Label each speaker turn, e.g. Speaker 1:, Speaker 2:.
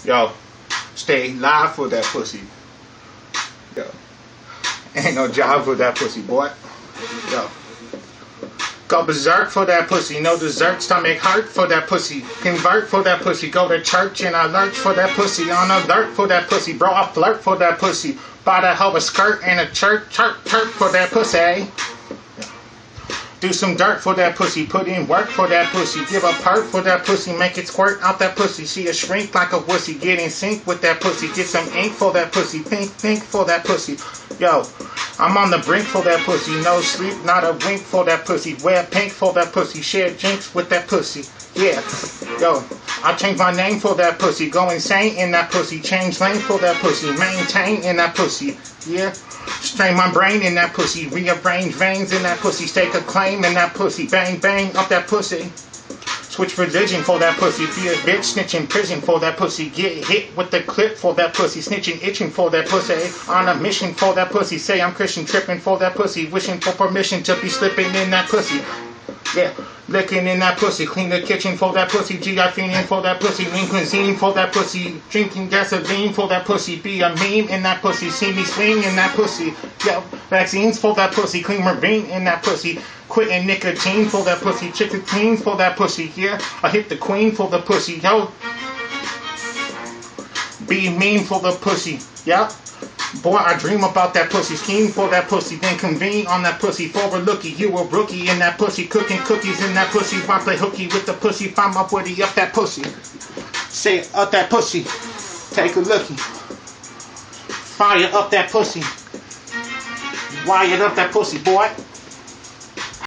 Speaker 1: Yo, stay live for that pussy. Yo, ain't no job for that pussy, boy. Yo, go berserk for that pussy. No dessert, stomach hurt for that pussy. Convert for that pussy. Go to church and I lurch for that pussy. On alert for that pussy, bro. I flirt for that pussy. Buy that hoe a skirt and a church for that pussy. Do some dirt for that pussy, put in work for that pussy, give a perk for that pussy, make it squirt out that pussy, see a shrink like a wussy, get in sync with that pussy, get some ink for that pussy, think for that pussy. Yo, I'm on the brink for that pussy, no sleep, not a wink for that pussy, wear pink for that pussy, share drinks with that pussy. Yeah, yo, I change my name for that pussy, go insane in that pussy, change lane for that pussy, maintain in that pussy. Yeah, strain my brain in that pussy, rearrange veins in that pussy, stake a claim in that pussy, bang bang up that pussy. Switch religion for that pussy, be a bitch, snitch in prison for that pussy, get hit with the clip for that pussy, snitching, itching for that pussy, on a mission for that pussy, say I'm Christian, tripping for that pussy, wishing for permission to be slipping in that pussy. Yeah, licking in that pussy, clean the kitchen for that pussy, GI fiending for that pussy, lean cuisine for that pussy, drinking gasoline for that pussy, be a meme in that pussy, see me swing in that pussy, yo, vaccines for that pussy, clean marine in that pussy, quitting nicotine for that pussy, chicken cleans for that pussy, yeah, I hit the queen for the pussy, yo, be mean for the pussy, yeah. Boy, I dream about that pussy, scheme for that pussy, then convene on that pussy for a lookie. You a rookie in that pussy, cooking cookies in that pussy. Why play hooky with the pussy? Find my buddy up that pussy. Say it up that pussy. Take a lookie. Fire up that pussy. Wire up that pussy, boy.